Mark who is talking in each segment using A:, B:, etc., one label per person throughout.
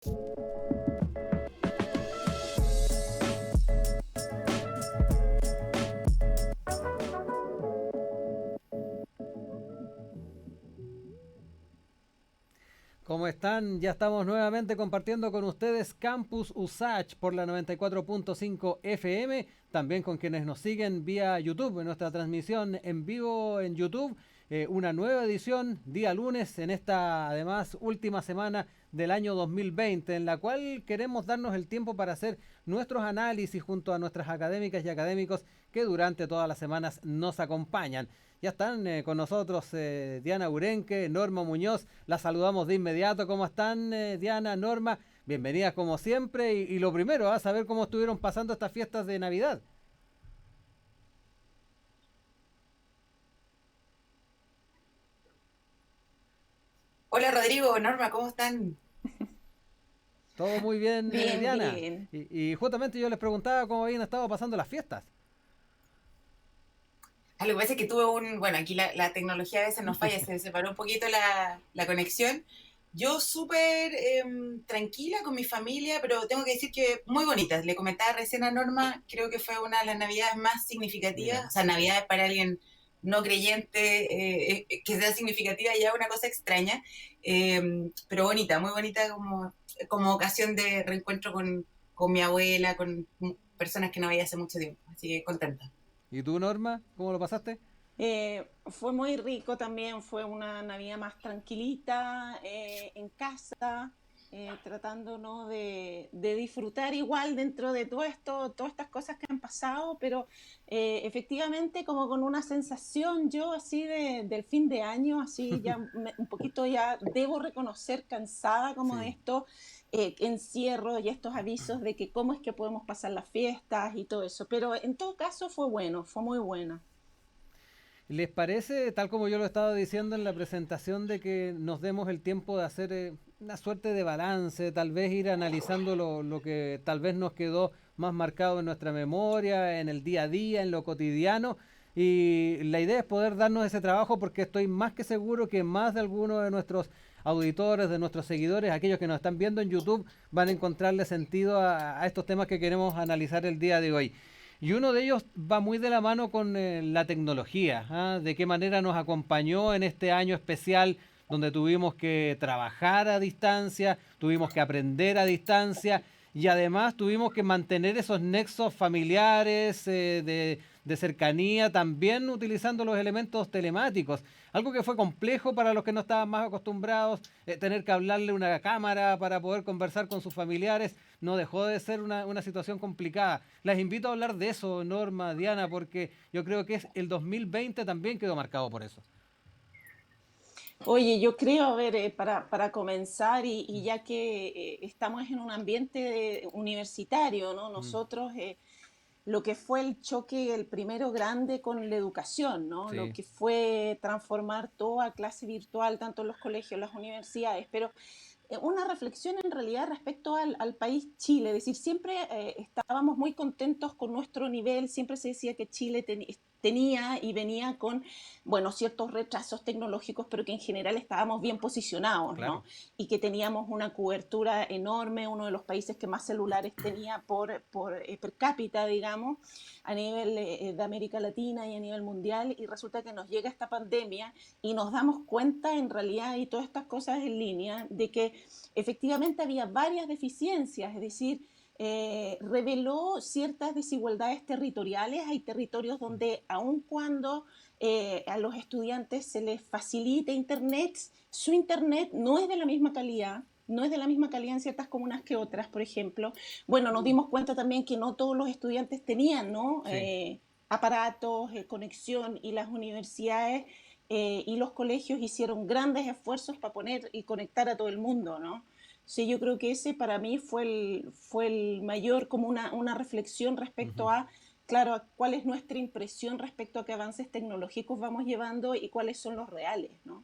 A: ¿Cómo están? Ya estamos nuevamente compartiendo con ustedes Campus USACH por la 94.5 FM, también con quienes nos siguen vía YouTube, en nuestra transmisión en vivo en YouTube, una nueva edición día lunes en esta además última semana del año 2020, en la cual queremos darnos el tiempo para hacer nuestros análisis junto a nuestras académicas y académicos que durante todas las semanas nos acompañan. Ya están con nosotros Diana Urenque, Norma Muñoz, las saludamos de inmediato. ¿Cómo están Diana, Norma? Bienvenidas como siempre y lo primero, saber cómo estuvieron pasando estas fiestas de Navidad.
B: Hola Rodrigo, Norma, ¿cómo están?
A: Todo muy bien,
C: Bien,
A: Diana.
C: bien.
A: Y justamente yo les preguntaba cómo habían estado pasando las fiestas.
B: Lo que pasa es que tuve bueno, aquí la tecnología a veces nos falla, se separó un poquito la conexión. Yo súper tranquila con mi familia, pero tengo que decir que muy bonitas. Le comentaba recién a Norma, creo que fue una de las navidades más significativas,
A: Mira.
B: o sea, navidades para alguien no creyente, que sea significativa ya es una cosa extraña, pero bonita, muy bonita como ocasión de reencuentro con mi abuela, con personas que no veía hace mucho tiempo, así que contenta.
A: ¿Y tú, Norma? ¿Cómo lo pasaste?
C: Fue muy rico también, fue una Navidad más tranquilita, en casa, tratándonos de disfrutar igual dentro de todo esto, todas estas cosas que han pasado, pero efectivamente como con una sensación yo así del fin de año, así ya un poquito ya debo reconocer cansada como de
A: Sí.
C: esto, encierro y estos avisos de que cómo es que podemos pasar las fiestas y todo eso, pero en todo caso fue bueno, fue muy buena.
A: ¿Les parece, tal como yo lo estaba diciendo en la presentación, de que nos demos el tiempo de hacer una suerte de balance, tal vez ir analizando lo que tal vez nos quedó más marcado en nuestra memoria, en el día a día, en lo cotidiano? Y la idea es poder darnos ese trabajo porque estoy más que seguro que más de alguno de nuestros auditores, de nuestros seguidores, aquellos que nos están viendo en YouTube, van a encontrarle sentido a estos temas que queremos analizar el día de hoy. Y uno de ellos va muy de la mano con la tecnología, ¿ah? De qué manera nos acompañó en este año especial donde tuvimos que trabajar a distancia, tuvimos que aprender a distancia y además tuvimos que mantener esos nexos familiares de cercanía, también utilizando los elementos telemáticos. Algo que fue complejo para los que no estaban más acostumbrados, tener que hablarle una cámara para poder conversar con sus familiares, no dejó de ser una situación complicada. Las invito a hablar de eso, Norma, Diana, porque yo creo que es el 2020 también quedó marcado por eso.
C: Oye, yo creo, a ver, para comenzar, y ya que estamos en un ambiente universitario, ¿no?
A: Mm,
C: Nosotros, lo que fue el choque, el primero grande con la educación, ¿no? Lo
A: sí,
C: que fue transformar toda clase virtual, tanto en los colegios, las universidades, pero una reflexión en realidad respecto al país Chile, es decir, siempre estábamos muy contentos con nuestro nivel, siempre se decía que Chile tenía y venía con, bueno, ciertos retrasos tecnológicos, pero que en general estábamos bien posicionados, ¿no?
A: claro.
C: Y que teníamos una cobertura enorme, uno de los países que más celulares tenía por per cápita, digamos, a nivel de América Latina y a nivel mundial, y resulta que nos llega esta pandemia y nos damos cuenta en realidad, y todas estas cosas en línea, de que efectivamente había varias deficiencias, es decir, reveló ciertas desigualdades territoriales. Hay territorios donde aun cuando a los estudiantes se les facilita internet, su internet no es de la misma calidad, no es de la misma calidad en ciertas comunas que otras, por ejemplo. Bueno, nos dimos cuenta también que no todos los estudiantes tenían, ¿no?
A: Sí.
C: Aparatos, conexión, y las universidades y los colegios hicieron grandes esfuerzos para poner y conectar a todo el mundo, ¿no? Sí, yo creo que ese para mí fue el mayor, como una reflexión respecto
A: Ujú.
C: a, claro, a cuál es nuestra impresión respecto a qué avances tecnológicos vamos llevando y cuáles son los reales, ¿no?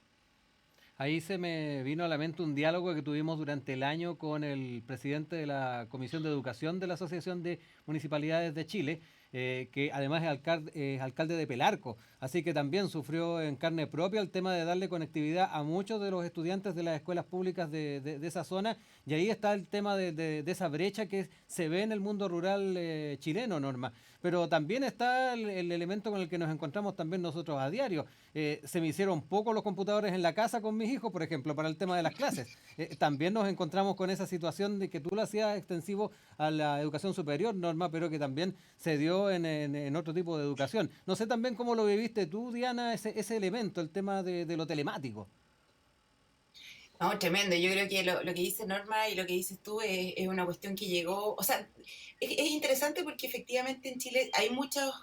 A: Ahí se me vino a la mente un diálogo que tuvimos durante el año con el presidente de la Comisión de Educación de la Asociación de Municipalidades de Chile, que además es alcalde de Pelarco, así que también sufrió en carne propia el tema de darle conectividad a muchos de los estudiantes de las escuelas públicas de esa zona, y ahí está el tema de esa brecha que se ve en el mundo rural chileno, Norma. Pero también está el elemento con el que nos encontramos también nosotros a diario. Se me hicieron poco los computadores en la casa con mis hijos, por ejemplo, para el tema de las clases. También nos encontramos con esa situación de que tú lo hacías extensivo a la educación superior, Norma, pero que también se dio en otro tipo de educación. No sé también cómo lo viviste tú, Diana, ese elemento, el tema de lo telemático.
B: No, tremendo. Yo creo que lo que dice Norma y lo que dices tú es una cuestión que llegó, o sea, es interesante porque efectivamente en Chile hay muchos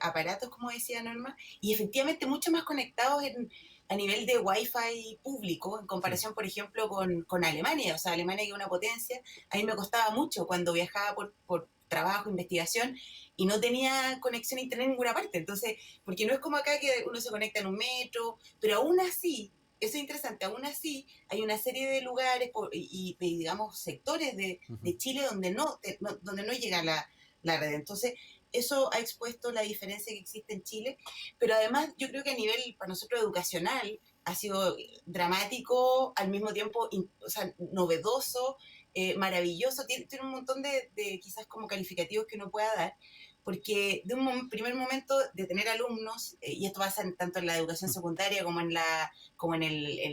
B: aparatos, como decía Norma, y efectivamente mucho más conectados a nivel de Wi-Fi público, en
A: Sí.
B: comparación, por ejemplo, con Alemania. O sea, Alemania que es una potencia, a mí me costaba mucho cuando viajaba por trabajo, investigación, y no tenía conexión a internet en ninguna parte. Entonces, porque no es como acá que uno se conecta en un metro, pero aún así eso es interesante, aún así hay una serie de lugares digamos, sectores
A: Ujú.
B: de Chile donde no llega la red. Entonces, eso ha expuesto la diferencia que existe en Chile, pero además yo creo que a nivel, para nosotros, educacional, ha sido dramático, al mismo tiempo, o sea, novedoso, maravilloso, tiene un montón de quizás como calificativos que uno pueda dar, porque de un primer momento de tener alumnos, y esto pasa tanto en la educación secundaria como en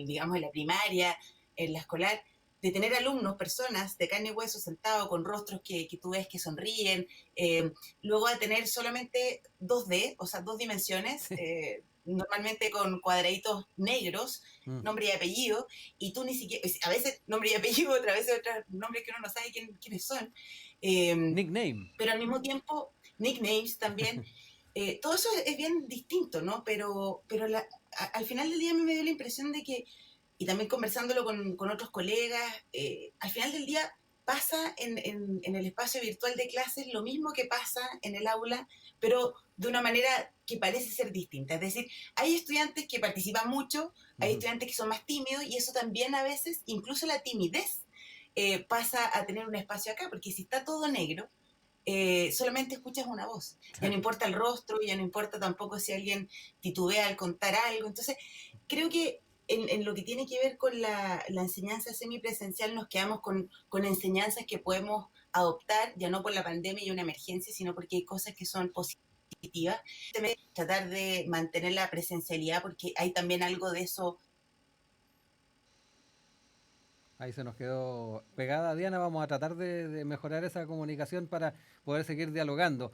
B: digamos, en la primaria, en la escolar, de tener alumnos, personas de carne y hueso sentados con rostros que tú ves que sonríen, luego de tener solamente 2D, o sea, dos dimensiones,
A: Sí.
B: normalmente con cuadraditos negros,
A: Mm.
B: nombre y apellido, y tú ni siquiera, a veces nombre y apellido, otras veces otros nombres que uno no sabe quiénes son,
A: Nickname.
B: pero al mismo tiempo, nicknames también, todo eso es bien distinto, ¿no? Pero al final del día a mí me dio la impresión de que, y también conversándolo con otros colegas, al final del día pasa en el espacio virtual de clases lo mismo que pasa en el aula, pero de una manera que parece ser distinta. Es decir, hay estudiantes que participan mucho, hay
A: Ujú.
B: estudiantes que son más tímidos, y eso también a veces, incluso la timidez, pasa a tener un espacio acá, porque si está todo negro, solamente escuchas una voz. Ya no
A: Claro.
B: importa el rostro, ya no importa tampoco si alguien titubea al contar algo. Entonces, creo que en lo que tiene que ver con la enseñanza semipresencial nos quedamos con enseñanzas que podemos adoptar, ya no por la pandemia y una emergencia, sino porque hay cosas que son positivas. Tratar de mantener la presencialidad, porque hay también algo de eso.
A: Ahí se nos quedó pegada Diana. Vamos a tratar de mejorar esa comunicación para poder seguir dialogando.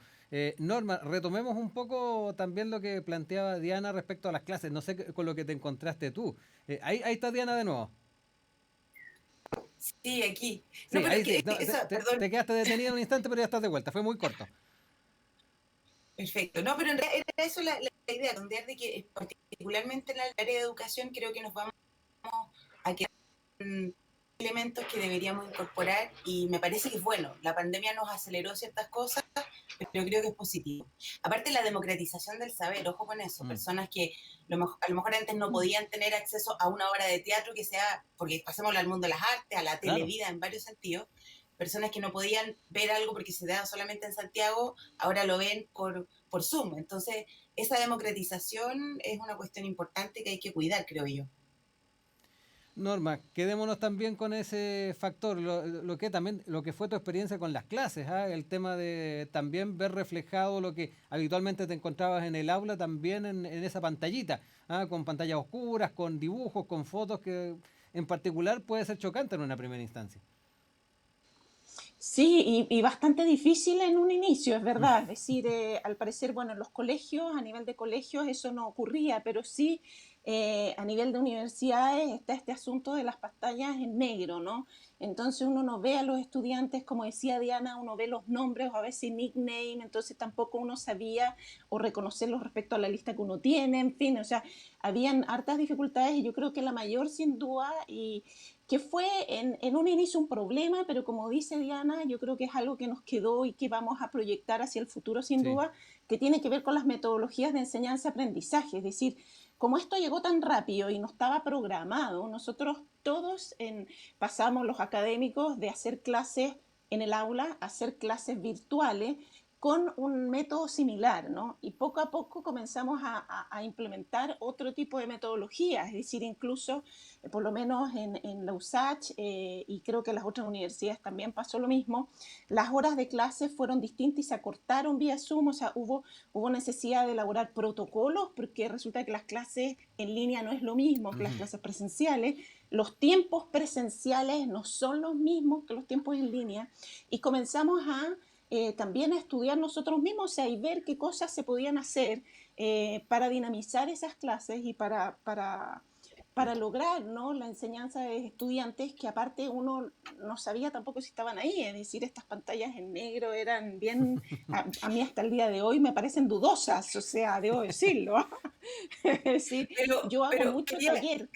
A: Norma, retomemos un poco también lo que planteaba Diana respecto a las clases. No sé con lo que te encontraste tú. Ahí está Diana de nuevo.
B: Sí, aquí. No,
A: Sí,
B: pero
A: ahí sí.
B: que
A: No,
B: esa, perdón.
A: te quedaste detenida un instante, pero ya estás de vuelta. Fue muy corto.
B: Perfecto. No, pero en realidad era eso la idea, donde de que particularmente en el área de educación creo que nos vamos a quedar con elementos que deberíamos incorporar, y me parece que es bueno. La pandemia nos aceleró ciertas cosas, pero creo que es positivo. Aparte, la democratización del saber, ojo con eso.
A: Mm,
B: Personas que a lo mejor antes no podían tener acceso a una obra de teatro que sea, porque pasemos al mundo de las artes, a la
A: claro.
B: televida en varios sentidos. Personas que no podían ver algo porque se daba solamente en Santiago, ahora lo ven por Zoom. Entonces, esa democratización es una cuestión importante que hay que cuidar, creo yo.
A: Norma, quedémonos también con ese factor, lo que también, lo que fue tu experiencia con las clases, ¿ah? El tema de también ver reflejado lo que habitualmente te encontrabas en el aula, también en esa pantallita, ¿ah? Con pantallas oscuras, con dibujos, con fotos, que en particular puede ser chocante en una primera instancia.
C: Sí, y bastante difícil en un inicio, es verdad. Es decir, al parecer, bueno, en los colegios, a nivel de colegios, eso no ocurría, pero sí a nivel de universidades está este asunto de las pantallas en negro, ¿no? Entonces uno no ve a los estudiantes, como decía Diana, uno ve los nombres o a veces nickname, entonces tampoco uno sabía o reconocerlos respecto a la lista que uno tiene, en fin, o sea, habían hartas dificultades y yo creo que la mayor sin duda y que fue en un inicio un problema, pero como dice Diana, yo creo que es algo que nos quedó y que vamos a proyectar hacia el futuro sin
A: Sí.
C: duda, que tiene que ver con las metodologías de enseñanza-aprendizaje. Es decir, como esto llegó tan rápido y no estaba programado, nosotros todos pasamos los académicos de hacer clases en el aula a hacer clases virtuales con un método similar, ¿no? Y poco a poco comenzamos a implementar otro tipo de metodologías, es decir, incluso, por lo menos en la USACH, y creo que en las otras universidades también pasó lo mismo, las horas de clase fueron distintas y se acortaron vía Zoom, o sea, hubo necesidad de elaborar protocolos, porque resulta que las clases en línea no es lo mismo que las
A: Ujú.
C: clases presenciales, los tiempos presenciales no son los mismos que los tiempos en línea, y comenzamos también a estudiar nosotros mismos, o sea, y ver qué cosas se podían hacer para dinamizar esas clases y para lograr, ¿no?, la enseñanza de estudiantes que aparte uno no sabía tampoco si estaban ahí, es decir, estas pantallas en negro eran bien, a mí hasta el día de hoy me parecen dudosas, o sea, debo decirlo. Es decir, yo hago
B: Pero
C: mucho
B: quería,
C: taller.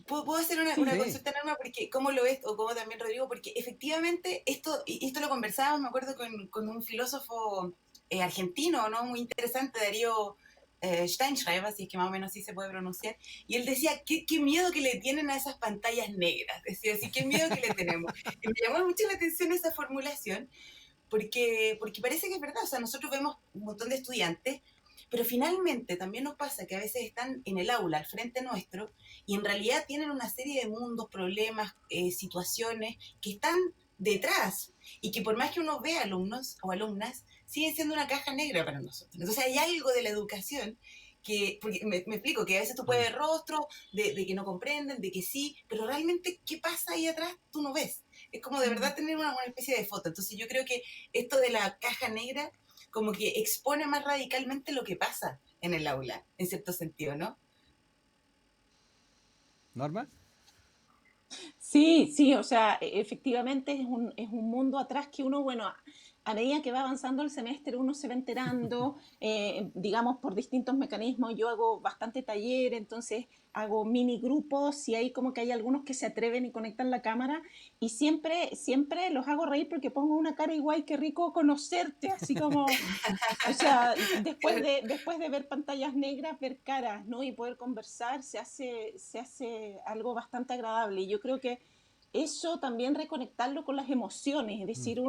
B: ¿puedo hacer
C: Sí,
B: una
A: Sí,
B: consulta, Norma? Porque, ¿cómo lo ves? O como también Rodrigo, porque efectivamente esto lo conversábamos, me acuerdo, con un filósofo argentino, ¿no? Muy interesante, Darío Steinschreiber, así es que más o menos así se puede pronunciar, y él decía, qué miedo que le tienen a esas pantallas negras, decía así, qué miedo que le tenemos. Y me llamó mucho la atención esa formulación, porque parece que es verdad, o sea, nosotros vemos un montón de estudiantes, pero finalmente también nos pasa que a veces están en el aula, al frente nuestro, y en realidad tienen una serie de mundos, problemas, situaciones que están detrás, y que por más que uno vea alumnos o alumnas, siguen siendo una caja negra para nosotros. Entonces hay algo de la educación que, porque me explico, que a veces tú
A: mm,
B: puedes ver rostros de que no comprenden, de que sí, pero realmente qué pasa ahí atrás tú no ves. Es como de verdad tener una especie de foto. Entonces yo creo que esto de la caja negra como que expone más radicalmente lo que pasa en el aula, en cierto sentido, ¿no?
A: Norma.
C: sí, sí, o sea, efectivamente es un mundo atrás que uno, bueno, a medida que va avanzando el semestre, uno se va enterando, digamos, por distintos mecanismos. Yo hago bastante taller, entonces hago mini grupos y ahí como que hay algunos que se atreven y conectan la cámara y siempre los hago reír porque pongo una cara igual, que rico conocerte, así como, o sea, después de ver pantallas negras, ver caras, ¿no? Y poder conversar se hace algo bastante agradable. Y yo creo que eso también reconectarlo con las emociones, es
A: Mm.
C: decir,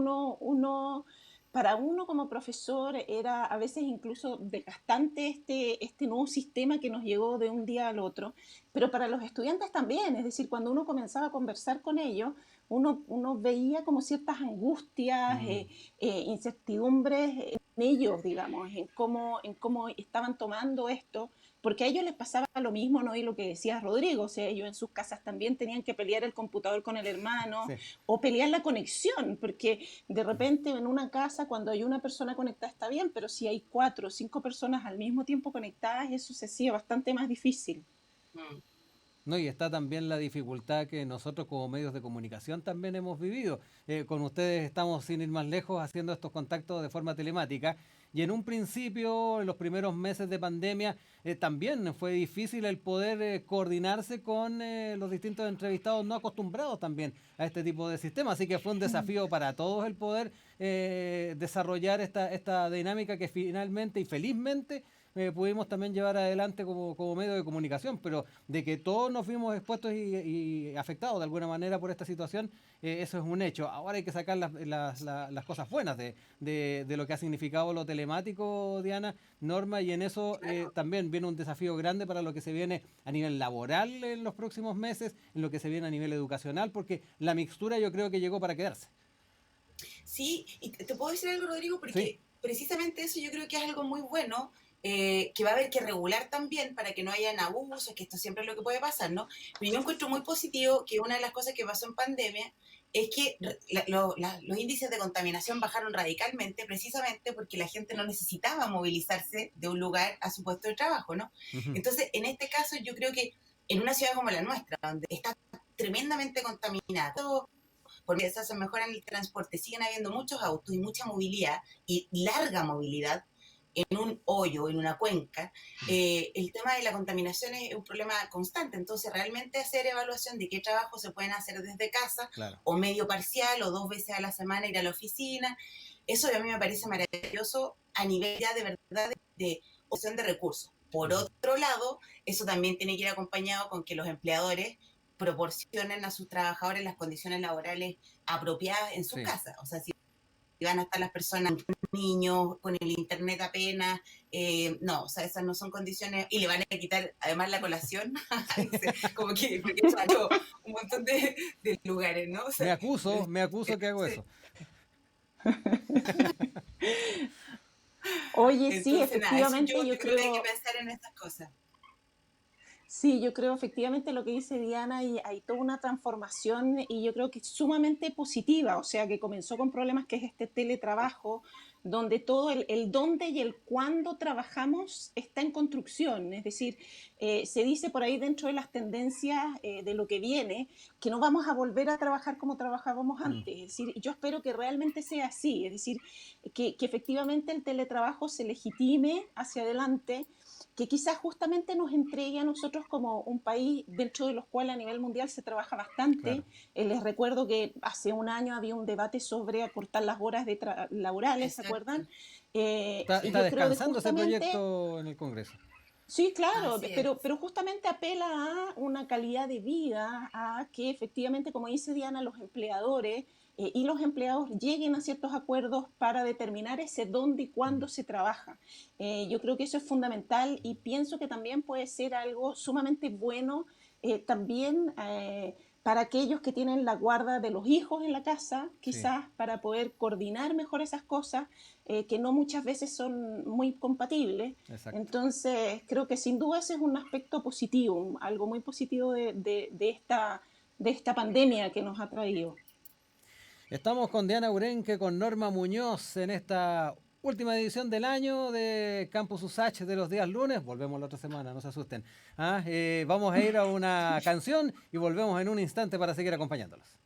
C: para uno como profesor era a veces incluso desgastante este nuevo sistema que nos llegó de un día al otro, pero para los estudiantes también, es decir, cuando uno comenzaba a conversar con ellos, uno veía como ciertas angustias,
A: Mm.
C: incertidumbres en ellos, digamos, en cómo estaban tomando esto, porque a ellos les pasaba lo mismo, ¿no? Y lo que decía Rodrigo, o sea, ellos en sus casas también tenían que pelear el computador con el hermano
A: Sí.
C: o pelear la conexión, porque de repente en una casa cuando hay una persona conectada está bien, pero si hay 4 o 5 personas al mismo tiempo conectadas, eso se hacía bastante más difícil.
B: Mm.
A: No, y está también la dificultad que nosotros como medios de comunicación también hemos vivido. Con ustedes estamos, sin ir más lejos, haciendo estos contactos de forma telemática. Y en un principio, en los primeros meses de pandemia, también fue difícil el poder coordinarse con los distintos entrevistados no acostumbrados también a este tipo de sistemas. Así que fue un desafío para todos el poder desarrollar esta dinámica que finalmente y felizmente pudimos también llevar adelante como medio de comunicación, pero de que todos nos vimos expuestos y afectados de alguna manera por esta situación, eso es un hecho. Ahora hay que sacar las cosas buenas de lo que ha significado lo telemático, Diana, Norma, y en eso también viene un desafío grande para lo que se viene a nivel laboral en los próximos meses, en lo que se viene a nivel educacional, porque la mixtura yo creo que llegó para quedarse.
B: Sí, y te puedo decir algo, Rodrigo,
A: Sí.
B: porque precisamente eso yo creo que es algo muy bueno, que va a haber que regular también para que no hayan abusos, que esto siempre es lo que puede pasar, ¿no? Pero yo encuentro muy positivo que una de las cosas que pasó en pandemia es que los índices de contaminación bajaron radicalmente precisamente porque la gente no necesitaba movilizarse de un lugar a su puesto de trabajo, ¿no?
A: Ujú.
B: Entonces, en este caso, yo creo que en una ciudad como la nuestra, donde está tremendamente contaminada, porque esas se mejoran el transporte, siguen habiendo muchos autos y mucha movilidad y larga movilidad en un hoyo, en una cuenca, el tema de la contaminación es un problema constante. Entonces, realmente hacer evaluación de qué trabajos se pueden hacer desde casa,
A: Claro.
B: o medio parcial, o 2 veces a la semana ir a la oficina, eso a mí me parece maravilloso a nivel ya de verdad de opción de recursos. Por
A: Ujú.
B: otro lado, eso también tiene que ir acompañado con que los empleadores proporcionen a sus trabajadores las condiciones laborales apropiadas en sus
A: Sí.
B: casas. O sea, si van a estar las personas, niños, con el internet apenas, no, o sea, esas no son condiciones, y le van a quitar además la colación, como que porque eso ha hecho un montón de lugares, ¿no? O sea,
A: me acuso que hago eso.
C: Oye, sí,
B: Entonces, nada, eso
C: efectivamente,
B: yo
C: yo
B: creo que hay que
C: creo,
B: pensar en estas cosas.
C: sí, yo creo efectivamente lo que dice Diana, y hay toda una transformación y yo creo que es sumamente positiva, o sea, que comenzó con problemas que es este teletrabajo, donde todo el dónde y el cuándo trabajamos está en construcción, es decir, se dice por ahí dentro de las tendencias de lo que viene, que no vamos a volver a trabajar como trabajábamos antes, es decir, yo espero que realmente sea así, es decir, que efectivamente el teletrabajo se legitime hacia adelante, que quizás justamente nos entregue a nosotros como un país dentro de los cuales a nivel mundial se trabaja bastante.
A: Claro.
C: Les recuerdo que hace un año había un debate sobre acortar las horas laborales, ¿se
B: Exacto.
C: acuerdan? Y
A: Está
C: yo creo que
A: descansando ese
C: justamente,
A: proyecto en el Congreso.
C: sí, claro,
B: Así es.
C: pero justamente apela a una calidad de vida, a que efectivamente, como dice Diana, los empleadores y los empleados lleguen a ciertos acuerdos para determinar ese dónde y cuándo se trabaja. Yo creo que eso es fundamental y pienso que también puede ser algo sumamente bueno también para aquellos que tienen la guarda de los hijos en la casa,
A: Sí,
C: quizás para poder coordinar mejor esas cosas que no muchas veces son muy compatibles.
A: exacto.
C: Entonces, creo que sin duda ese es un aspecto positivo, algo muy positivo de esta pandemia que nos ha traído.
A: Estamos con Diana Urenque, con Norma Muñoz en esta última edición del año de Campus USACH de los días lunes. Volvemos la otra semana, no se asusten. Vamos a ir a una canción y volvemos en un instante para seguir acompañándolos.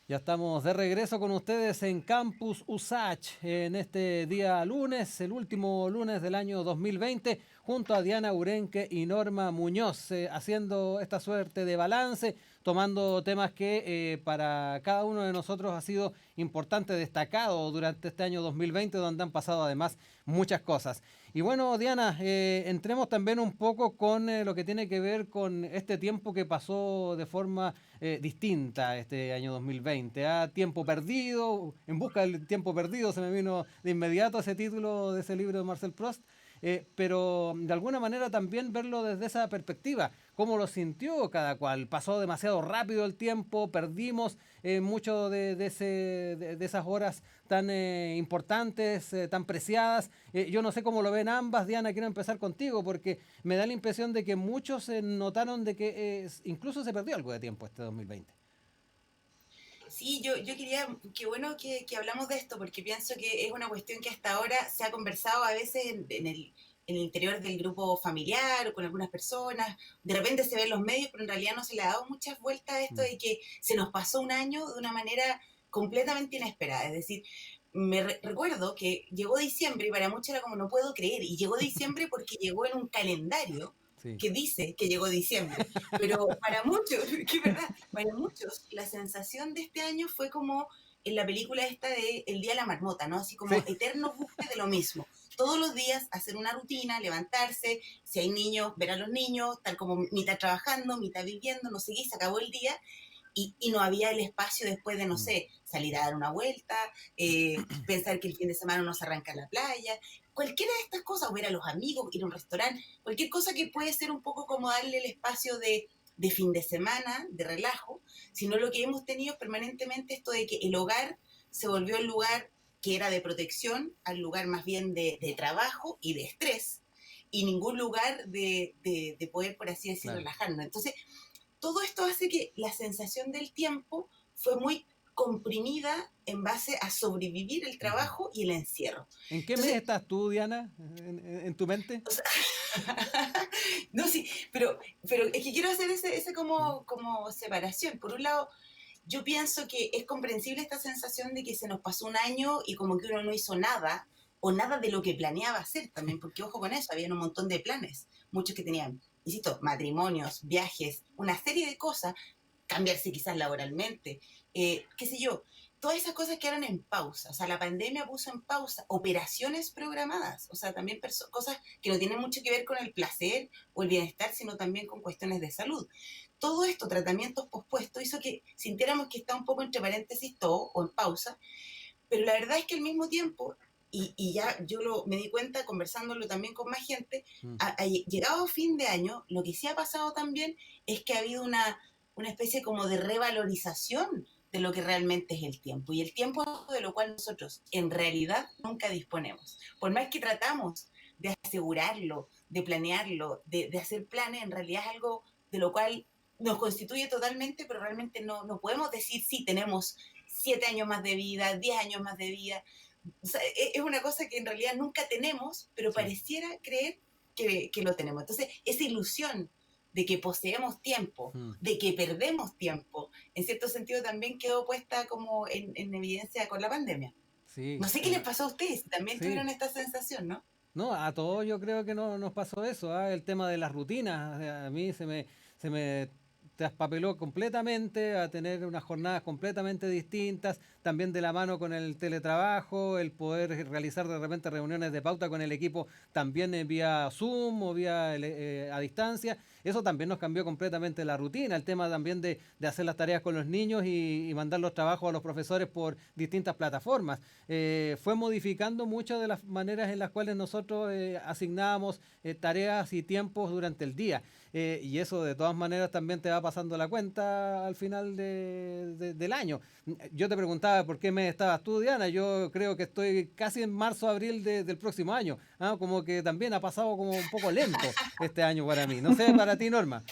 A: Ya estamos de regreso con ustedes en Campus USACH en este día lunes, el último lunes del año 2020, junto a Diana Urenque y Norma Muñoz, haciendo esta suerte de balance, tomando temas que para cada uno de nosotros ha sido importante, destacado durante este año 2020, donde han pasado además muchas cosas. Y bueno, Diana, entremos también un poco con lo que tiene que ver con este tiempo que pasó de forma distinta este año 2020. Tiempo perdido, en busca del tiempo perdido, se me vino de inmediato ese título de ese libro de Marcel Proust. Pero de alguna manera también verlo desde esa perspectiva, cómo lo sintió cada cual. Pasó demasiado rápido el tiempo, perdimos mucho de esas horas tan importantes, tan preciadas. Yo no sé cómo lo ven ambas. Diana, quiero empezar contigo porque me da la impresión de que muchos notaron de que incluso se perdió algo de tiempo este 2020.
B: Sí, yo quería, qué bueno que hablamos de esto, porque pienso que es una cuestión que hasta ahora se ha conversado a veces en el interior del grupo familiar o con algunas personas. De repente se ve en los medios, pero en realidad no se le ha dado muchas vueltas a esto
A: Mm.
B: de que se nos pasó un año de una manera completamente inesperada. Es decir, recuerdo que llegó diciembre y para muchos era como no puedo creer, y llegó diciembre porque llegó en un calendario
A: Sí,
B: que dice que llegó diciembre, pero para muchos, que es verdad, para muchos la sensación de este año fue como en la película esta de El Día de la Marmota, ¿no? Así como
A: sí.
B: eterno bucle de lo mismo. Todos los días hacer una rutina, levantarse, si hay niños, ver a los niños, tal como mitad trabajando, mitad viviendo, no sé qué, se acabó el día y no había el espacio después de, no
A: Mm.
B: sé, salir a dar una vuelta, pensar que el fin de semana uno se arranca a la playa, cualquiera de estas cosas, o ver a los amigos, ir a un restaurante, cualquier cosa que puede ser un poco como darle el espacio de fin de semana, de relajo, sino lo que hemos tenido permanentemente esto de que el hogar se volvió el lugar que era de protección al lugar más bien de trabajo y de estrés, y ningún lugar de poder, por así decir,
A: Claro.
B: relajarnos. Entonces, todo esto hace que la sensación del tiempo fue muy comprimida en base a sobrevivir el
A: Ujú.
B: trabajo y el encierro.
A: ¿En qué mes
B: Entonces,
A: estás tú, Diana, en tu mente?
B: o sea, no, sí, pero es que quiero hacer ese
A: Mm.
B: como separación. Por un lado, yo pienso que es comprensible esta sensación de que se nos pasó un año y como que uno no hizo nada, o nada de lo que planeaba hacer también, porque ojo con eso, había un montón de planes, muchos que tenían, insisto, matrimonios, viajes, una serie de cosas, cambiarse quizás laboralmente, qué sé yo, todas esas cosas quedaron en pausa. O sea, la pandemia puso en pausa operaciones programadas, o sea, también cosas que no tienen mucho que ver con el placer o el bienestar, sino también con cuestiones de salud. Todo esto, tratamientos pospuestos, hizo que sintiéramos que está un poco entre paréntesis todo o en pausa, pero la verdad es que al mismo tiempo, y ya me di cuenta conversándolo también con más gente, llegado a fin de año, lo que sí ha pasado también es que ha habido una especie como de revalorización de lo que realmente es el tiempo, y el tiempo de lo cual nosotros en realidad nunca disponemos. Por más que tratamos de asegurarlo, de planearlo, de hacer planes, en realidad es algo de lo cual nos constituye totalmente, pero realmente no podemos decir sí, tenemos 7 años más de vida, 10 años más de vida. O sea, es una cosa que en realidad nunca tenemos, pero pareciera creer que lo tenemos. Entonces, esa ilusión de que poseemos tiempo, de que perdemos tiempo, en cierto sentido también quedó puesta como en evidencia con la pandemia.
A: Sí,
B: No sé qué les pasó a ustedes, también tuvieron esta sensación, ¿no?
A: No, a todos yo creo que no nos pasó eso, ¿ah? El tema de las rutinas, a mí se me traspapeló completamente a tener unas jornadas completamente distintas, también de la mano con el teletrabajo, el poder realizar de repente reuniones de pauta con el equipo también vía Zoom o vía a distancia. Eso también nos cambió completamente la rutina, el tema también de hacer las tareas con los niños y mandar los trabajos a los profesores por distintas plataformas. Fue modificando muchas de las maneras en las cuales nosotros asignábamos tareas y tiempos durante el día. Y eso de todas maneras también te va pasando la cuenta al final del año. Yo te preguntaba por qué mes estabas tú, Diana. Yo creo que estoy casi en marzo, abril del próximo año. Como que también ha pasado como un poco lento este año para mí. No sé, para ti, Norma.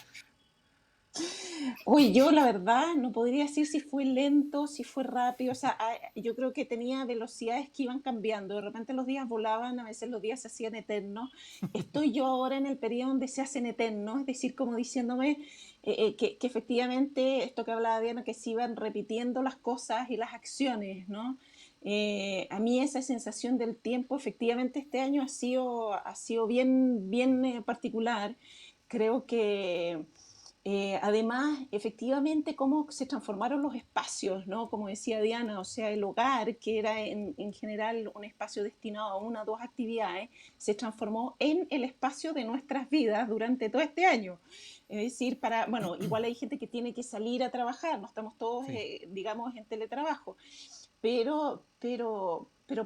C: Uy, yo la verdad no podría decir si fue lento, si fue rápido, o sea, yo creo que tenía velocidades que iban cambiando, de repente los días volaban, a veces los días se hacían eternos. Estoy yo ahora en el periodo donde se hacen eternos, es decir, como diciéndome que efectivamente esto que hablaba Diana, que se iban repitiendo las cosas y las acciones, ¿no? A mí esa sensación del tiempo efectivamente este año ha sido bien, bien particular. Creo que además, efectivamente, cómo se transformaron los espacios, ¿no? Como decía Diana, o sea, el hogar, que era en general un espacio destinado a una o dos actividades, se transformó en el espacio de nuestras vidas durante todo este año. Es decir, bueno, igual hay gente que tiene que salir a trabajar, no estamos todos,
A: Sí.
C: digamos, en teletrabajo, pero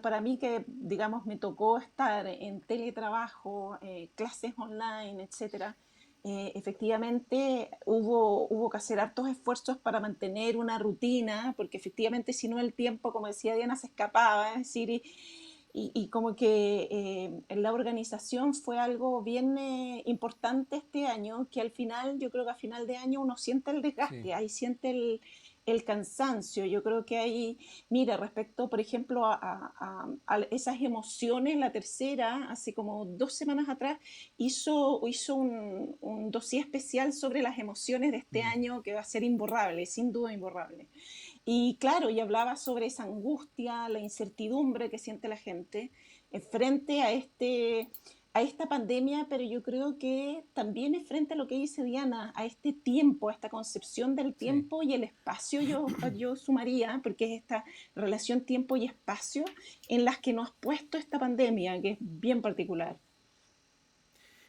C: para mí que, digamos, me tocó estar en teletrabajo, clases online, etcétera, efectivamente hubo que hacer hartos esfuerzos para mantener una rutina, porque efectivamente si no el tiempo, como decía Diana, se escapaba, es decir, y como que la organización fue algo bien importante este año, que al final, yo creo que a final de año uno siente el
A: Sí.
C: desgaste, ahí siente el cansancio. Yo creo que ahí, mira, respecto, por ejemplo, a esas emociones, la tercera, hace como 2 semanas atrás, hizo un dossier especial sobre las emociones de este año que va a ser imborrable, sin duda imborrable. Y claro, y hablaba sobre esa angustia, la incertidumbre que siente la gente frente a esta pandemia, pero yo creo que también es frente a lo que dice Diana, a este tiempo, a esta concepción del
A: Sí.
C: tiempo y el espacio, yo sumaría, porque es esta relación tiempo y espacio en las que nos ha puesto esta pandemia, que es bien particular.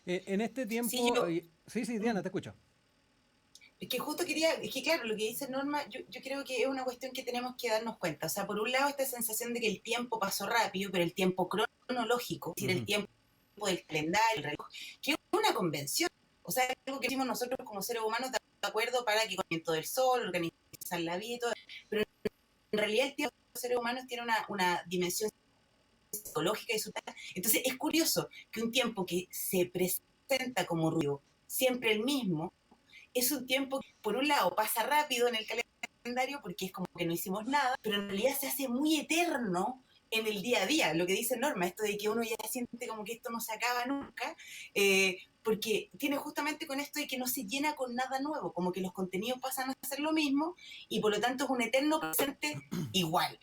A: En este
B: Sí,
A: tiempo... sí, sí, Diana, te escucho.
B: es que justo quería, es que claro, lo que dice Norma, yo creo que es una cuestión que tenemos que darnos cuenta. O sea, por un lado esta sensación de que el tiempo pasó rápido, pero el tiempo cronológico, es decir, el tiempo del calendario, el reloj, que es una convención. O sea, es algo que hicimos nosotros como seres humanos de acuerdo para que con el movimiento del sol, organizar la vida y todo. Pero en realidad el tiempo de los seres humanos tiene una dimensión psicológica y social. Entonces es curioso que un tiempo que se presenta como ruido, siempre el mismo, es un tiempo que, por un lado, pasa rápido en el calendario porque es como que no hicimos nada, pero en realidad se hace muy eterno en el día a día, lo que dice Norma, esto de que uno ya siente como que esto no se acaba nunca, porque tiene justamente con esto de que no se llena con nada nuevo, como que los contenidos pasan a ser lo mismo y por lo tanto es un eterno presente igual.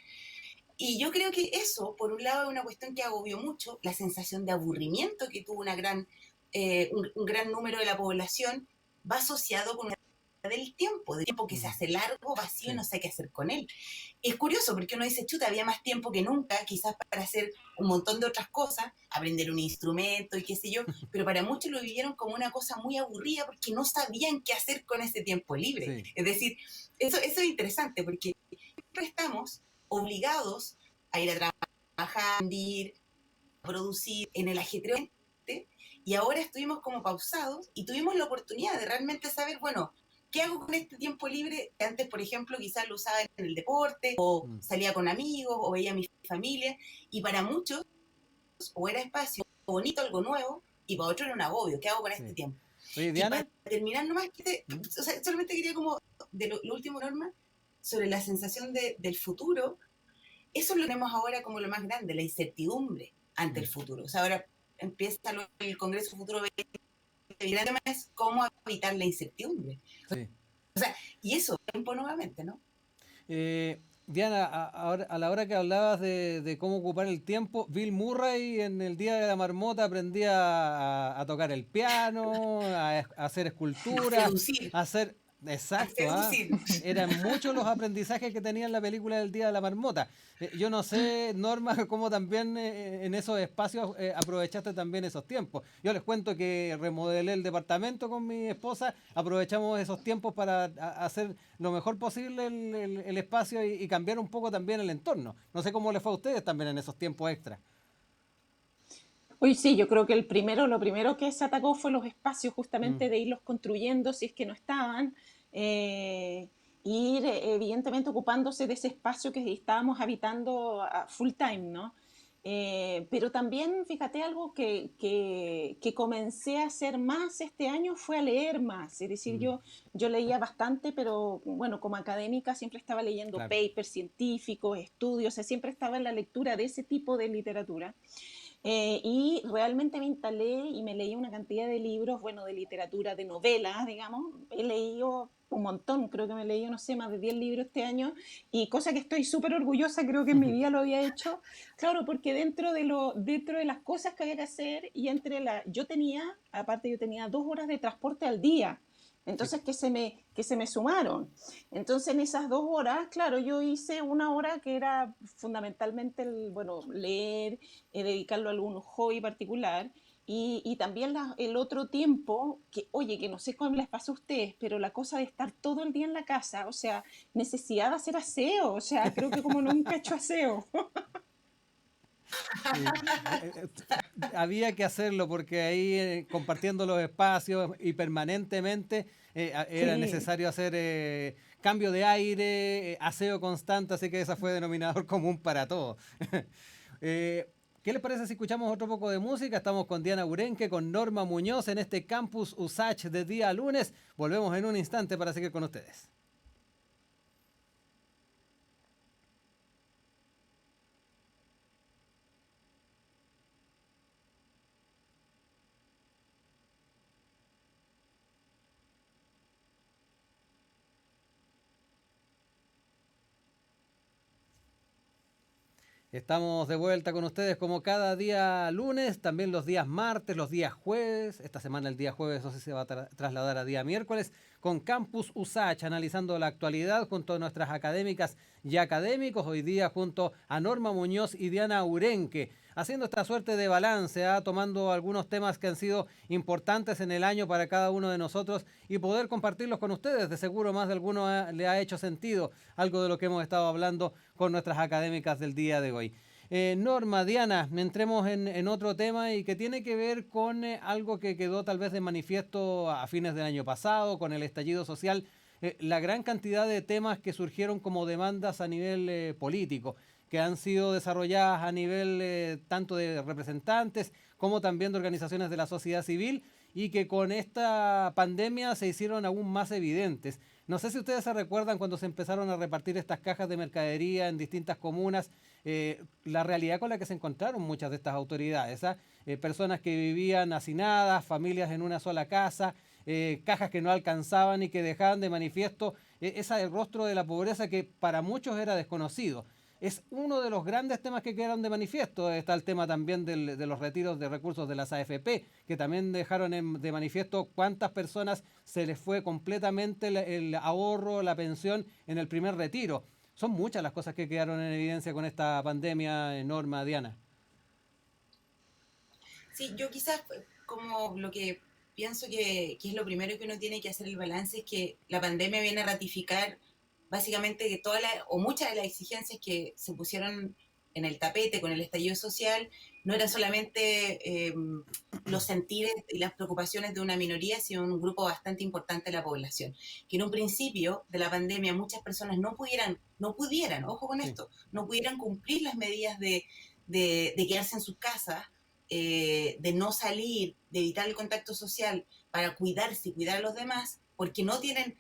B: Y yo creo que eso, por un lado, es una cuestión que agobió mucho, la sensación de aburrimiento que tuvo un gran número de la población, va asociado con una del tiempo que se hace largo, vacío, y no sé qué hacer con él. Es curioso porque uno dice, chuta, había más tiempo que nunca, quizás para hacer un montón de otras cosas, aprender un instrumento y qué sé yo, pero para muchos lo vivieron como una cosa muy aburrida porque no sabían qué hacer con ese tiempo libre.
A: Sí.
B: Es decir, eso es interesante porque siempre estamos obligados a ir a trabajar, a ir, a producir en el ajetreo, y ahora estuvimos como pausados y tuvimos la oportunidad de realmente saber, bueno, ¿qué hago con este tiempo libre? Que antes, por ejemplo, quizás lo usaba en el deporte, o salía con amigos, o veía a mi familia, y para muchos, o era espacio bonito, algo nuevo, y para otros era un agobio, ¿qué hago con este tiempo?
A: Oye,
B: Y para
A: Diana.
B: terminar nomás, o sea, solamente quería como, de lo último, Norma, sobre la sensación del futuro, eso lo tenemos ahora como lo más grande, la incertidumbre ante el futuro. O sea, ahora empieza el Congreso Futuro 2020, el tema es cómo evitar la incertidumbre.
A: Sí.
B: O sea, y eso, tiempo nuevamente, ¿no?
A: Diana, ahora, a la hora que hablabas de cómo ocupar el tiempo, Bill Murray en el Día de la Marmota aprendía a tocar el piano, a hacer esculturas,
B: Seducir.
A: a hacer... Exacto,
B: Seducir.
A: eran muchos los aprendizajes que tenía en la película del Día de la Marmota. Yo no sé, Norma, cómo también en esos espacios aprovechaste también esos tiempos. Yo les cuento que remodelé el departamento con mi esposa, aprovechamos esos tiempos para hacer lo mejor posible el espacio y cambiar un poco también el entorno. No sé cómo les fue a ustedes también en esos tiempos extra.
C: Hoy sí, yo creo que lo primero que se atacó fue los espacios, justamente de irlos construyendo si es que no estaban, ir evidentemente ocupándose de ese espacio que estábamos habitando a full time, ¿no? Pero también, fíjate, algo que comencé a hacer más este año fue a leer más. Es decir, yo leía bastante, pero bueno, como académica siempre estaba leyendo
A: Claro.
C: papers científicos, estudios, o sea, siempre estaba en la lectura de ese tipo de literatura. Y realmente me instalé y me leí una cantidad de libros, bueno, de literatura, de novelas, digamos. He leído un montón, creo que me leí, no sé, más de 10 libros este año, y cosa que estoy súper orgullosa, creo que en mi vida lo había hecho. Claro, porque dentro de las cosas que había que hacer, y aparte yo tenía 2 horas de transporte al día. Entonces, que se me sumaron. Entonces, en esas 2 horas, claro, yo hice una hora que era fundamentalmente bueno, leer, dedicarlo a algún hobby particular. Y también el otro tiempo, que oye, que no sé cómo les pasa a ustedes, pero la cosa de estar todo el día en la casa, o sea, necesidad de hacer aseo, o sea, creo que como nunca he hecho aseo.
A: Sí. Había que hacerlo porque ahí compartiendo los espacios y permanentemente era
C: Sí.
A: necesario hacer cambio de aire, aseo constante, así que ese fue denominador común para todos. ¿Qué les parece si escuchamos otro poco de música? Estamos con Diana Urenque, con Norma Muñoz en este Campus USACH de día lunes. Volvemos en un instante para seguir con ustedes. Estamos de vuelta con ustedes como cada día lunes, también los días martes, los días jueves. Esta semana el día jueves, eso sí, se va a trasladar a día miércoles con Campus USACH, analizando la actualidad junto a nuestras académicas y académicos. Hoy día junto a Norma Muñoz y Diana Urenque, haciendo esta suerte de balance, tomando algunos temas que han sido importantes en el año para cada uno de nosotros y poder compartirlos con ustedes. De seguro más de alguno le ha hecho sentido algo de lo que hemos estado hablando con nuestras académicas del día de hoy. Norma, Diana, entremos en otro tema y que tiene que ver con algo que quedó tal vez de manifiesto a fines del año pasado, con el estallido social, la gran cantidad de temas que surgieron como demandas a nivel político, que han sido desarrolladas a nivel tanto de representantes como también de organizaciones de la sociedad civil y que con esta pandemia se hicieron aún más evidentes. No sé si ustedes se recuerdan cuando se empezaron a repartir estas cajas de mercadería en distintas comunas, la realidad con la que se encontraron muchas de estas autoridades. Personas que vivían hacinadas, familias en una sola casa, cajas que no alcanzaban y que dejaban de manifiesto ese rostro de la pobreza que para muchos era desconocido. es uno de los grandes temas que quedaron de manifiesto. Está el tema también de los retiros de recursos de las AFP, que también dejaron de manifiesto cuántas personas se les fue completamente el ahorro, la pensión en el primer retiro. Son muchas las cosas que quedaron en evidencia con esta pandemia, Norma, Diana.
B: Sí, yo quizás como lo que pienso que es lo primero que uno tiene que hacer el balance es que la pandemia viene a ratificar básicamente que o muchas de las exigencias que se pusieron en el tapete con el estallido social no eran solamente los sentires y las preocupaciones de una minoría, sino un grupo bastante importante de la población. Que en un principio de la pandemia muchas personas no pudieran, ojo con esto, no pudieran cumplir las medidas de quedarse en sus casas, de no salir, de evitar el contacto social para cuidarse y cuidar a los demás, porque no tienen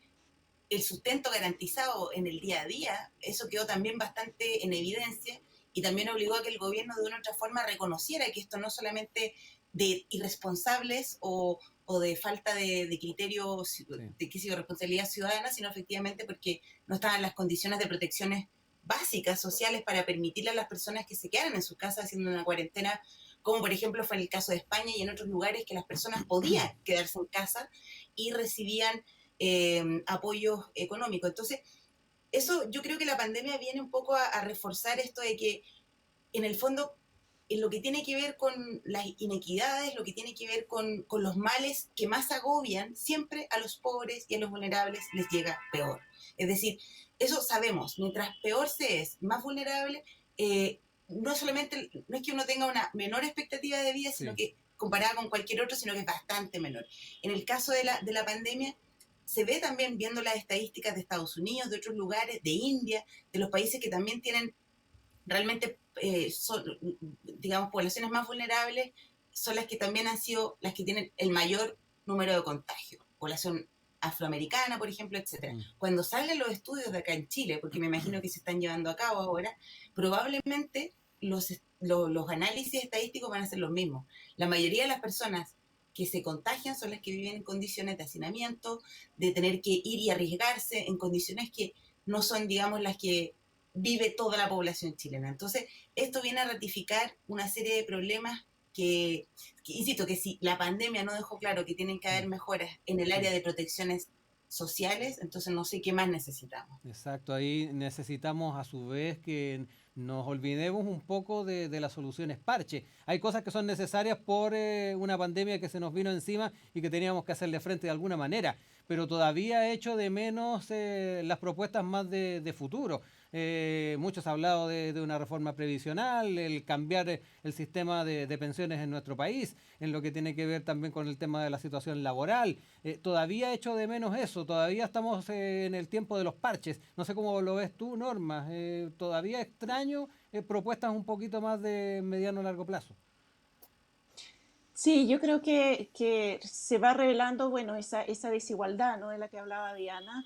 B: el sustento garantizado en el día a día. Eso quedó también bastante en evidencia y también obligó a que el gobierno de una u otra forma reconociera que esto no solamente de irresponsables o de falta de criterio, de qué sé yo, responsabilidad ciudadana, sino efectivamente porque no estaban las condiciones de protecciones básicas sociales para permitirle a las personas que se quedaran en sus casas haciendo una cuarentena, como por ejemplo fue en el caso de España y en otros lugares que las personas podían quedarse en casa y recibían apoyo económico. Entonces, eso yo creo que la pandemia viene un poco a reforzar esto de que en el fondo en lo que tiene que ver con las inequidades, lo que tiene que ver con los males que más agobian, siempre a los pobres y a los vulnerables les llega peor. Es decir, eso sabemos, mientras peor se es, más vulnerable, no solamente, no es que uno tenga una menor expectativa de vida, sino que comparada con cualquier otro, sino que es bastante menor. En el caso de la pandemia, se ve también viendo las estadísticas de Estados Unidos, de otros lugares, de India, de los países que también tienen realmente, son, digamos, poblaciones más vulnerables, son las que también han sido las que tienen el mayor número de contagios. Población afroamericana, por ejemplo, etcétera. Cuando salen los estudios de acá en Chile, porque me imagino que se están llevando a cabo ahora, probablemente los análisis estadísticos van a ser los mismos. La mayoría de las personas que se contagian son las que viven en condiciones de hacinamiento, de tener que ir y arriesgarse en condiciones que no son, digamos, las que vive toda la población chilena. Entonces, esto viene a ratificar una serie de problemas que insisto, que si la pandemia no dejó claro que tienen que haber mejoras en el área de protecciones sociales, entonces no sé qué más necesitamos.
A: Exacto, ahí necesitamos a su vez que nos olvidemos un poco de las soluciones parche. Hay cosas que son necesarias por una pandemia que se nos vino encima y que teníamos que hacerle frente de alguna manera, pero todavía echo de menos las propuestas más de futuro. Muchos han hablado de una reforma previsional, el cambiar el sistema de pensiones en nuestro país, en lo que tiene que ver también con el tema de la situación laboral. Todavía echo de menos eso, todavía estamos en el tiempo de los parches. No sé cómo lo ves tú, Norma. Todavía extraño propuestas un poquito más de mediano o largo plazo.
C: Sí, yo creo que se va revelando, bueno, esa desigualdad, ¿no?, de la que hablaba Diana.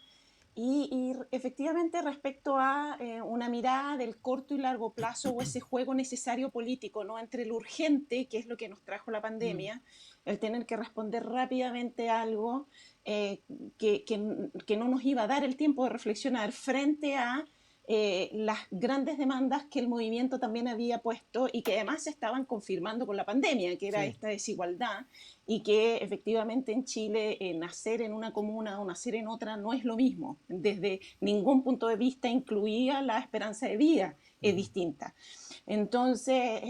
C: Y efectivamente respecto a una mirada del corto y largo plazo o ese juego necesario político, ¿no?, entre lo urgente, que es lo que nos trajo la pandemia, el tener que responder rápidamente a algo que no nos iba a dar el tiempo de reflexionar frente a las grandes demandas que el movimiento también había puesto y que además se estaban confirmando con la pandemia, que era esta desigualdad y que efectivamente en Chile nacer en una comuna o nacer en otra no es lo mismo. Desde ningún punto de vista, incluía la esperanza de vida, es distinta. Entonces,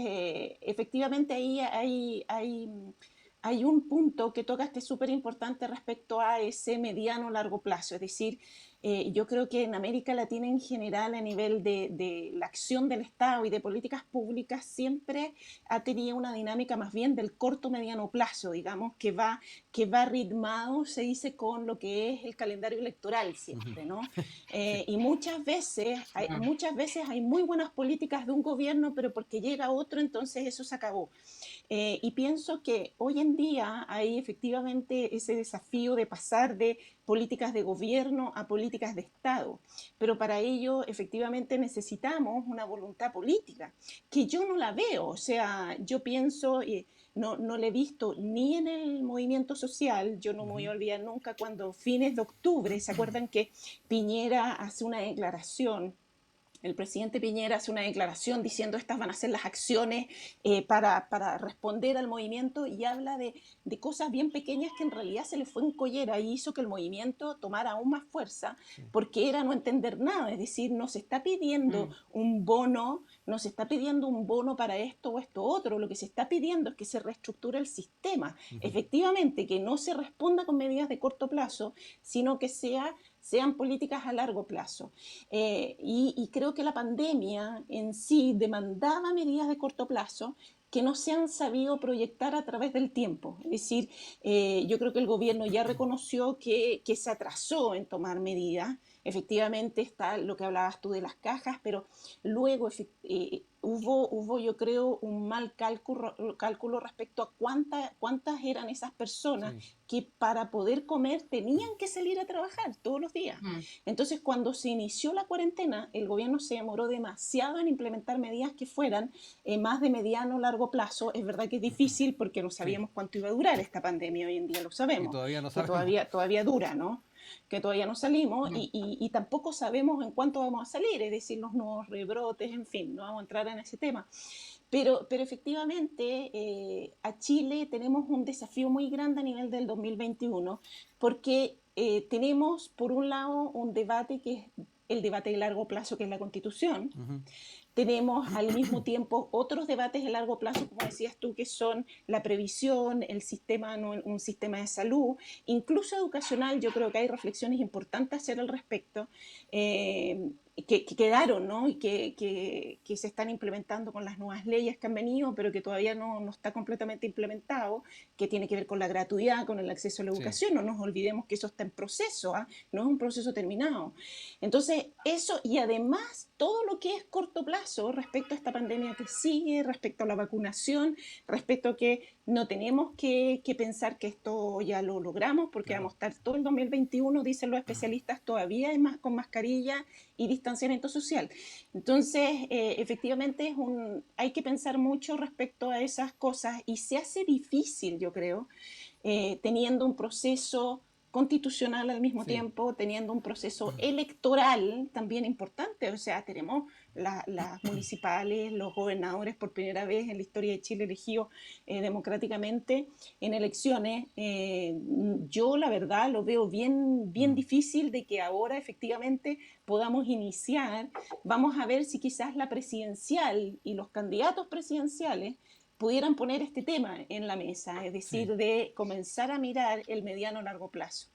C: efectivamente ahí hay un punto que toca súper importante respecto a ese mediano largo plazo, es decir, yo creo que en América Latina en general, a nivel de la acción del Estado y de políticas públicas, siempre ha tenido una dinámica más bien del corto-mediano plazo, digamos, que va ritmado, se dice, con lo que es el calendario electoral siempre, ¿no? Y muchas veces hay muy buenas políticas de un gobierno, pero porque llega otro, entonces eso se acabó. Y pienso que hoy en día hay efectivamente ese desafío de pasar de políticas de gobierno a políticas de Estado, pero para ello efectivamente necesitamos una voluntad política, que yo no la veo, o sea, yo pienso, no la he visto ni en el movimiento social. Yo no me voy a olvidar nunca cuando fines de octubre, ¿se acuerdan que Piñera hace una declaración el presidente Piñera hace una declaración diciendo estas van a ser las acciones para responder al movimiento, y habla de cosas bien pequeñas que en realidad se le fue en collera y hizo que el movimiento tomara aún más fuerza, porque era no entender nada. Es decir, no se está pidiendo un bono, no se está pidiendo un bono para esto o esto otro, lo que se está pidiendo es que se reestructure el sistema, efectivamente, que no se responda con medidas de corto plazo, sino que sean políticas a largo plazo. Y creo que la pandemia en sí demandaba medidas de corto plazo que no se han sabido proyectar a través del tiempo. Es decir, yo creo que el gobierno ya reconoció que se atrasó en tomar medidas. Efectivamente está lo que hablabas tú de las cajas, pero luego hubo, yo creo, un mal cálculo respecto a cuántas eran esas personas que para poder comer tenían que salir a trabajar todos los días. Entonces, cuando se inició la cuarentena, el gobierno se demoró demasiado en implementar medidas que fueran más de mediano o largo plazo. Es verdad que es difícil porque no sabíamos cuánto iba a durar esta pandemia, hoy en día lo sabemos,
A: y todavía no
C: que
A: sabemos.
C: todavía dura, ¿no? Que todavía no salimos y tampoco sabemos en cuánto vamos a salir, es decir, los nuevos rebrotes, en fin, no vamos a entrar en ese tema. Pero efectivamente a Chile tenemos un desafío muy grande a nivel del 2021 porque tenemos por un lado un debate que es el debate de largo plazo, que es la Constitución. Tenemos al mismo tiempo otros debates de largo plazo, como decías tú, que son la previsión, el sistema, un sistema de salud, incluso educacional. Yo creo que hay reflexiones importantes a hacer al respecto, que quedaron, ¿no? Y que se están implementando con las nuevas leyes que han venido, pero que todavía no está completamente implementado, que tiene que ver con la gratuidad, con el acceso a la educación. No nos olvidemos que eso está en proceso, no es un proceso terminado. Entonces, eso, y además todo lo que es corto plazo respecto a esta pandemia que sigue, respecto a la vacunación, respecto a que no tenemos que pensar que esto ya lo logramos, porque vamos a estar todo el 2021, dicen los especialistas, todavía más con mascarilla y distanciamiento social. Entonces, efectivamente, hay que pensar mucho respecto a esas cosas, y se hace difícil, yo creo, teniendo un proceso constitucional al mismo tiempo, teniendo un proceso electoral también importante. O sea, tenemos las municipales, los gobernadores por primera vez en la historia de Chile elegidos democráticamente en elecciones. Yo la verdad lo veo bien difícil de que ahora efectivamente podamos iniciar. Vamos a ver si quizás la presidencial y los candidatos presidenciales pudieran poner este tema en la mesa, es decir, de comenzar a mirar el mediano a largo plazo.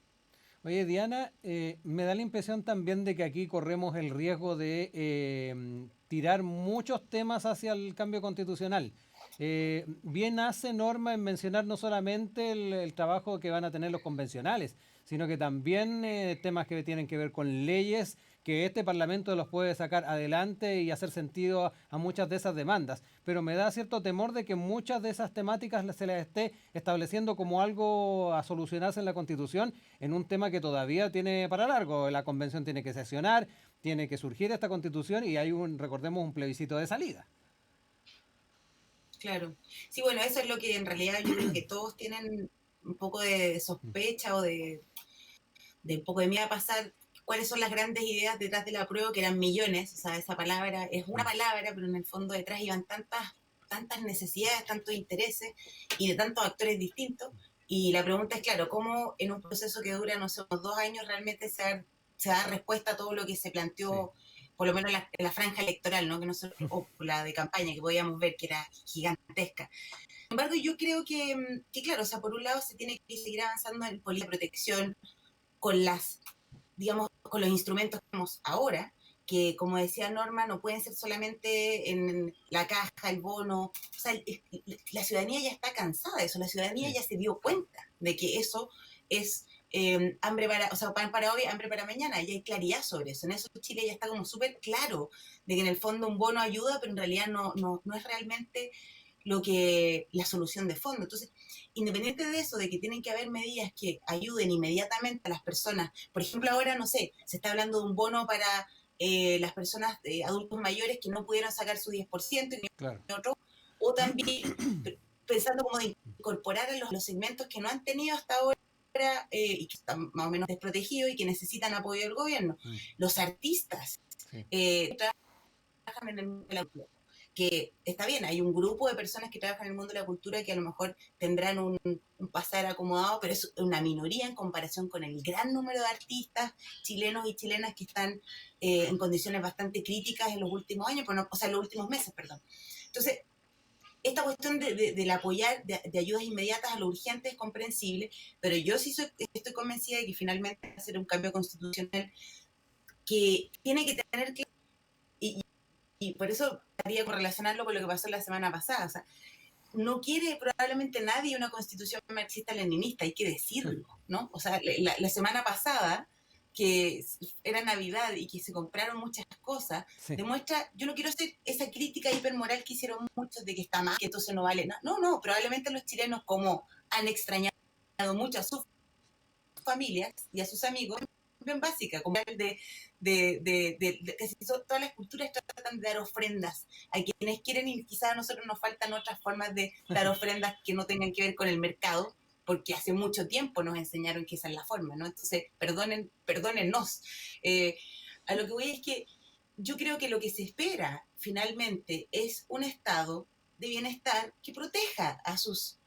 A: Oye, Diana, me da la impresión también de que aquí corremos el riesgo de tirar muchos temas hacia el cambio constitucional. Bien hace Norma en mencionar no solamente el trabajo que van a tener los convencionales, sino que también temas que tienen que ver con leyes, que este Parlamento los puede sacar adelante y hacer sentido a muchas de esas demandas. Pero me da cierto temor de que muchas de esas temáticas se las esté estableciendo como algo a solucionarse en la Constitución, en un tema que todavía tiene para largo. La Convención tiene que sesionar, tiene que surgir esta Constitución y hay recordemos, un plebiscito de salida.
B: Claro. Sí, bueno, eso es lo que en realidad yo creo que todos tienen un poco de sospecha o de un poco de miedo a pasar. ¿Cuáles son las grandes ideas detrás del apruebo? Que eran millones, o sea, esa palabra es una palabra, pero en el fondo detrás iban tantas necesidades, tantos intereses y de tantos actores distintos. Y la pregunta es, claro, ¿cómo en un proceso que dura, no sé, unos 2 años realmente se da respuesta a todo lo que se planteó, por lo menos en la franja electoral, ¿no? Que nosotros, o la de campaña que podíamos ver que era gigantesca? Sin embargo, yo creo que claro, o sea, por un lado se tiene que seguir avanzando en política de protección con con los instrumentos que tenemos ahora, que como decía Norma, no pueden ser solamente en la caja, el bono. O sea, la ciudadanía ya está cansada de eso, la ciudadanía ya se dio cuenta de que eso es pan para hoy, hambre para mañana, y hay claridad sobre eso. En eso Chile ya está como súper claro de que en el fondo un bono ayuda, pero en realidad no es realmente la solución de fondo. Entonces, independiente de eso, de que tienen que haber medidas que ayuden inmediatamente a las personas, por ejemplo, ahora, no sé, se está hablando de un bono para las personas adultos mayores que no pudieron sacar su 10% y
A: claro.
B: otro, o también pensando como de incorporar a los segmentos que no han tenido hasta ahora y que están más o menos desprotegidos y que necesitan apoyo del gobierno. Los artistas, en el mundo de la cultura. Que está bien, hay un grupo de personas que trabajan en el mundo de la cultura que a lo mejor tendrán un pasar acomodado, pero es una minoría en comparación con el gran número de artistas chilenos y chilenas que están en condiciones bastante críticas en los últimos años, o sea, en los últimos meses, perdón. Entonces, esta cuestión del apoyar, de ayudas inmediatas a lo urgente es comprensible, pero yo sí estoy convencida de que finalmente va a ser un cambio constitucional que tiene que tener que... Y por eso haría correlacionarlo con lo que pasó la semana pasada. O sea, no quiere probablemente nadie una constitución marxista-leninista, hay que decirlo, ¿no? O sea, la semana pasada, que era Navidad y que se compraron muchas cosas, sí, demuestra, yo no quiero hacer esa crítica hipermoral que hicieron muchos de que está mal, que entonces no vale nada. No, probablemente los chilenos, como han extrañado mucho a sus familias y a sus amigos, bien básica, como casi todas las culturas tratan de dar ofrendas a quienes quieren, y quizás a nosotros nos faltan otras formas de dar ofrendas que no tengan que ver con el mercado, porque hace mucho tiempo nos enseñaron que esa es la forma, ¿no? Entonces, perdónennos. A lo que voy es que yo creo que lo que se espera finalmente es un estado de bienestar que proteja a sus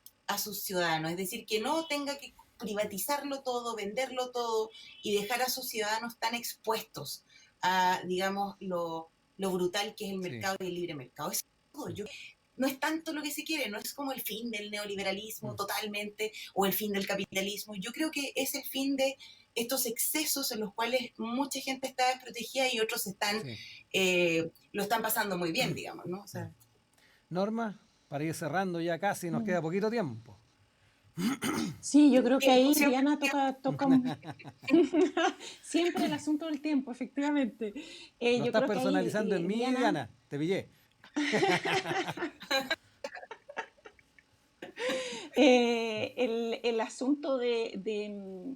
B: ciudadanos, es decir, que no tenga que privatizarlo todo, venderlo todo y dejar a sus ciudadanos tan expuestos a, digamos, lo brutal que es el mercado, sí, y el libre mercado. Eso es todo. No es tanto lo que se quiere, no es como el fin del neoliberalismo totalmente o el fin del capitalismo. Yo creo que es el fin de estos excesos en los cuales mucha gente está desprotegida y otros están, sí, lo están pasando muy bien, digamos, ¿no? O sea,
A: Norma, para ir cerrando ya casi, nos queda poquito tiempo.
C: Sí, yo creo que ahí Diana toca siempre el asunto del tiempo, efectivamente.
A: Lo
C: yo
A: estás
C: creo
A: personalizando
C: que ahí,
A: en mí, Diana, te pillé.
C: El asunto de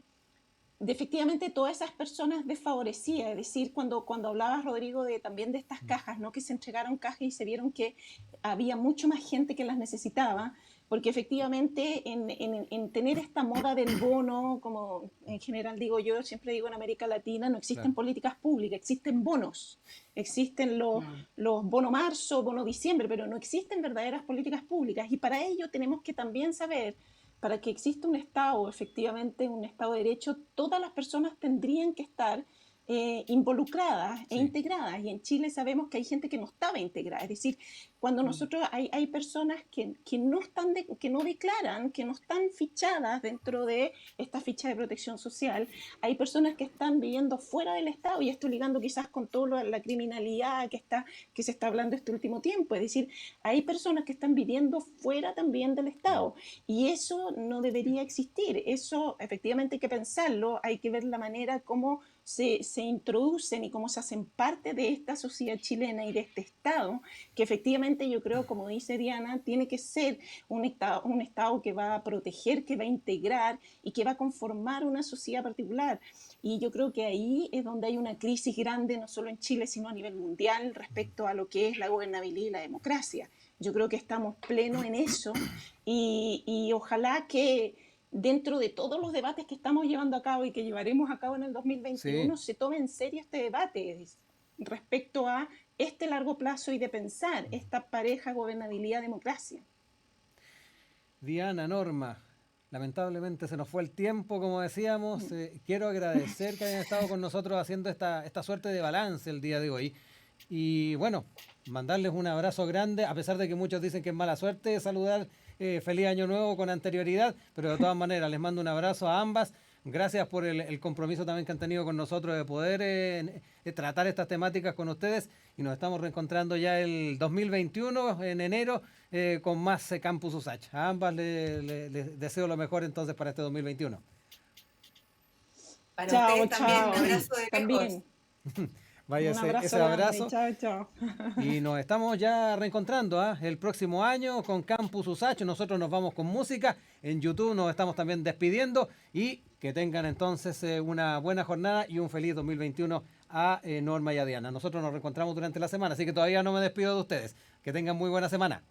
C: efectivamente todas esas personas desfavorecidas, es decir, cuando hablabas, Rodrigo, también de estas cajas, ¿no? Que se entregaron cajas y se vieron que había mucho más gente que las necesitaba, porque efectivamente en tener esta moda del bono, como en general digo yo, siempre digo en América Latina, no existen, claro, políticas públicas, existen bonos, existen los bono marzo, bono diciembre, pero no existen verdaderas políticas públicas, y para ello tenemos que también saber, para que exista un Estado, efectivamente un Estado de Derecho, todas las personas tendrían que estar involucradas e integradas. Y en Chile sabemos que hay gente que no estaba integrada. Es decir, cuando nosotros hay personas que no están que no declaran, que no están fichadas dentro de esta ficha de protección social, hay personas que están viviendo fuera del Estado, y esto ligando quizás con toda la criminalidad que se está hablando este último tiempo. Es decir, hay personas que están viviendo fuera también del Estado, y eso no debería existir. Eso efectivamente hay que pensarlo, hay que ver la manera como se introducen y cómo se hacen parte de esta sociedad chilena y de este Estado, que efectivamente yo creo, como dice Diana, tiene que ser un Estado que va a proteger, que va a integrar y que va a conformar una sociedad particular. Y yo creo que ahí es donde hay una crisis grande, no solo en Chile, sino a nivel mundial, respecto a lo que es la gobernabilidad y la democracia. Yo creo que estamos plenos en eso, y ojalá que dentro de todos los debates que estamos llevando a cabo y que llevaremos a cabo en el 2021, se tome en serio este debate respecto a este largo plazo y de pensar esta pareja gobernabilidad-democracia.
A: Diana, Norma, lamentablemente se nos fue el tiempo, como decíamos. Quiero agradecer que hayan estado con nosotros haciendo esta suerte de balance el día de hoy. Y bueno, mandarles un abrazo grande, a pesar de que muchos dicen que es mala suerte saludar feliz año nuevo con anterioridad, pero de todas maneras les mando un abrazo a ambas. Gracias por el compromiso también que han tenido con nosotros de poder tratar estas temáticas con ustedes, y nos estamos reencontrando ya el 2021 en enero con más Campus USACH. A ambas les deseo lo mejor entonces para este 2021.
B: Para ustedes también, un abrazo de
C: también.
A: Vaya ese abrazo. Chao. Y nos estamos ya reencontrando el próximo año con Campus USACH. Nosotros nos vamos con música. En YouTube nos estamos también despidiendo. Y que tengan entonces una buena jornada y un feliz 2021 a Norma y a Diana. Nosotros nos reencontramos durante la semana, así que todavía no me despido de ustedes. Que tengan muy buena semana.